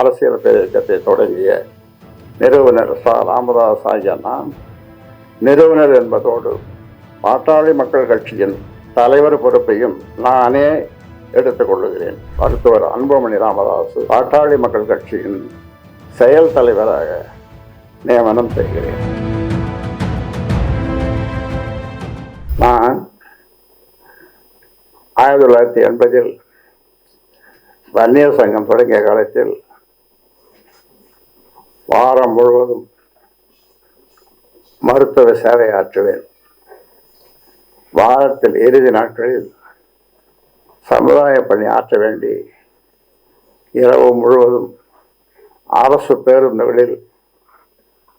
அரசியல் இயக்கத்தை தொடங்கிய நிறுவனர் ராமதாஸ் ஆகிய நான் நிறுவனர் என்பதோடு பாட்டாளி மக்கள் கட்சியின் தலைவர் பொறுப்பையும் நானே எடுத்துக் கொள்ளுகிறேன். மருத்துவர் அன்புமணி ராமதாஸ் பாட்டாளி மக்கள் கட்சியின் செயல் தலைவராக நியமனம் செய்கிறேன். நான் 1980 வன்னியர் சங்கம் தொடங்கிய காலத்தில் வாரம் முழுவதும் மருத்துவ சேவை ஆற்றுவேன். வாரத்தில் இறுதி நாட்களில் சமுதாய பணி ஆற்ற வேண்டி இரவு முழுவதும் அரசு பேருந்துகளில்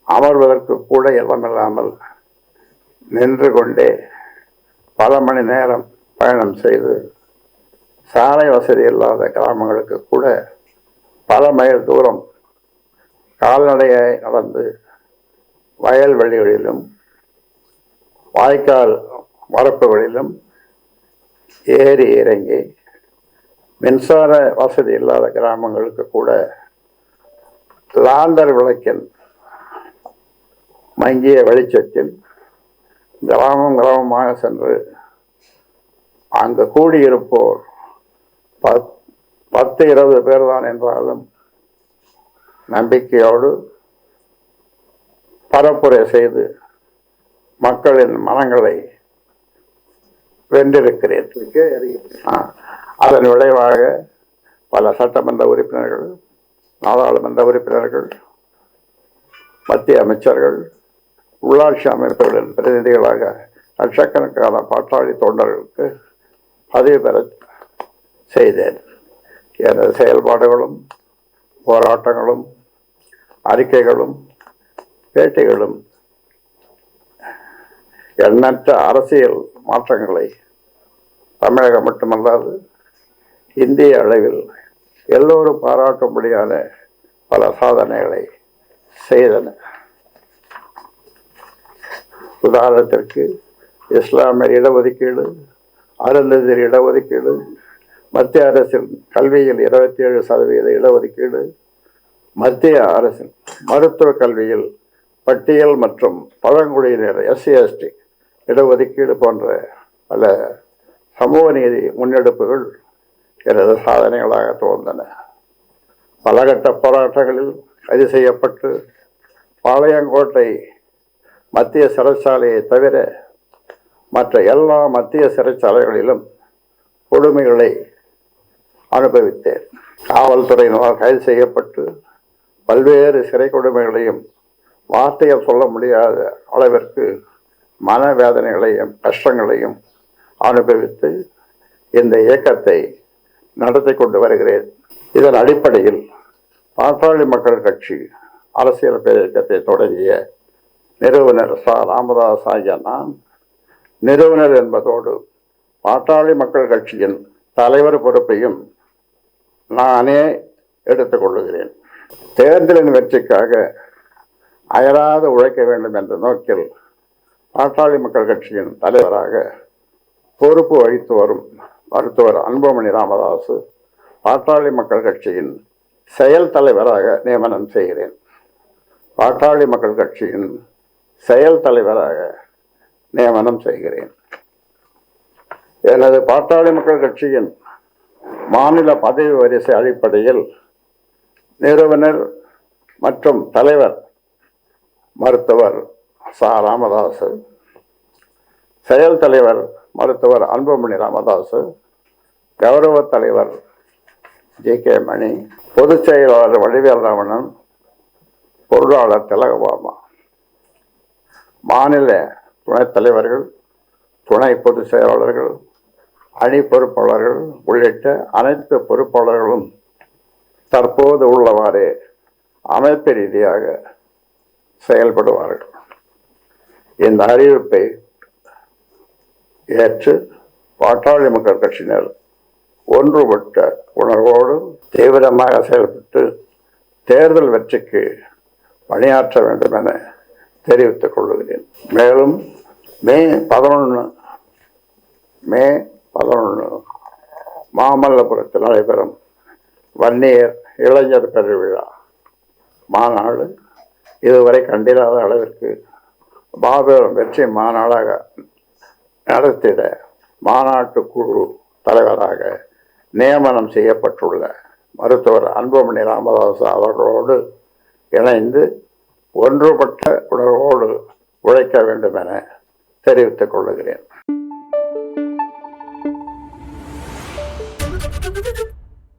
அமர்வதற்கு கூட இடமில்லாமல் நின்று கொண்டே பல மணி நேரம் பயணம் செய்து சாலை வசதி இல்லாத கிராமங்களுக்கு கூட பல மைல் தூரம் கால்நடையை நடந்து வயல்வெளிகளிலும் வாய்க்கால் வரப்புகளிலும் ஏறி இறங்கி மின்சார வசதி இல்லாத கிராமங்களுக்கு கூட லாந்தர் விளக்கின் மங்கிய வெளிச்சத்தில் கிராமமாக சென்று அங்கு கூடியிருப்போர் 10-20 பேர் தான் என்றாலும் நம்பிக்கையோடு பரப்புரை செய்து மக்களின் மனங்களை வென்றிருக்கிறேன். அதன் விளைவாக பல சட்டமன்ற உறுப்பினர்கள், நாடாளுமன்ற உறுப்பினர்கள், மத்திய அமைச்சர்கள், உள்ளாட்சி அமைப்புகளின் பிரதிநிதிகளாக லட்சக்கணக்கான பாட்டாளி தொண்டர்களுக்கு பதவி பெற செய்தேன். எனது செயல்பாடுகளும் போராட்டங்களும் அறிக்கைகளும் பேட்டிகளும் எண்ணற்ற அரசியல் மாற்றங்களை தமிழகம் மட்டுமல்லாது இந்திய அளவில் எல்லோரும் பாராட்டும்படியான பல சாதனைகளை செய்தன. உதாரணத்திற்கு இஸ்லாமியர் இடஒதுக்கீடு, அருந்ததியர் இடஒதுக்கீடு, மத்திய அரசின் கல்வியில் 27% இடஒதுக்கீடு, மத்திய அரசின் மருத்துவ கல்வியில் பட்டியல் மற்றும் பழங்குடியினர் SC/ST இடஒதுக்கீடு போன்ற பல சமூக நீதி முன்னெடுப்புகள் எனது சாதனைகளாக தோன்றன. பலகட்ட போராட்டங்களில் கைது செய்யப்பட்டு பாளையங்கோட்டை மத்திய சிறைச்சாலையை தவிர மற்ற எல்லா மத்திய சிறைச்சாலைகளிலும் கொடுமைகளை அனுபவித்தேன். காவல்துறையினரால் கைது செய்யப்பட்டு பல்வேறு சிறை கொடுமைகளையும் வார்த்தையில் சொல்ல முடியாத அளவிற்கு மனவேதனைகளையும் கஷ்டங்களையும் அனுபவித்து இந்த இயக்கத்தை நடத்தி கொண்டு வருகிறேன். இதன் அடிப்படையில் பாட்டாளி மக்கள் கட்சி அரசியல் இயக்கத்தை தொடங்கிய நிறுவனர் ராமதாஸ் ஆகிய நான் நிறுவனர் என்பதோடு பாட்டாளி மக்கள் கட்சியின் தலைவர் பொறுப்பையும் நானே எடுத்துக் கொள்ளுகிறேன். தேர்தலின் வெற்றிக்காக அயராது உழைக்க வேண்டும் என்ற நோக்கில் பாட்டாளி மக்கள் கட்சியின் தலைவராக பொறுப்பு வகித்து வரும் மருத்துவர் அன்புமணி ராமதாஸ் பாட்டாளி மக்கள் கட்சியின் செயல் தலைவராக நியமனம் செய்கிறேன். பாட்டாளி மக்கள் கட்சியின் செயல் தலைவராக நியமனம் செய்கிறேன். எனது பாட்டாளி மக்கள் கட்சியின் மாநில பதவி வரிசை அடிப்படையில் நிறுவனர் மற்றும் தலைவர் மருத்துவர் ராமதாஸ், செயல் தலைவர் மருத்துவர் அன்புமணி ராமதாஸ், கௌரவ தலைவர் JK மணி, பொதுச் செயலாளர் வடிவேல் ராமணன், பொருளாளர் திலகபாமா, மாநில துணைத் தலைவர்கள், துணை பொதுச் செயலாளர்கள், அணி பொறுப்பாளர்கள் உள்ளிட்ட அனைத்து பொறுப்பாளர்களும் தற்போது உள்ளவாறே அமைப்பு ரீதியாக செயல்படுவார்கள். இந்த அறிவிப்பை ஏற்று பாட்டாளி மக்கள் கட்சியினர் ஒன்றுபட்ட உணர்வோடு தீவிரமாக செயல்பட்டு தேர்தல் வெற்றிக்கு பணியாற்ற வேண்டும் என தெரிவித்துக் கொள்கிறேன். மேலும் மே 11 மாமல்லபுரத்தில் நடைபெறும் வன்னியர் இளைஞர் பெருவிழா மாநாடு இதுவரை கண்டிராத அளவிற்கு மாபெரும் வெற்றி மாநாடாக நடத்திட மாநாட்டு குழு தலைவராக நியமனம் செய்யப்பட்டுள்ள மருத்துவர் அன்புமணி ராமதாஸ் அவர்களோடு இணைந்து ஒன்றுபட்ட உணர்வோடு உழைக்க வேண்டும் என தெரிவித்துக் கொள்கிறேன்.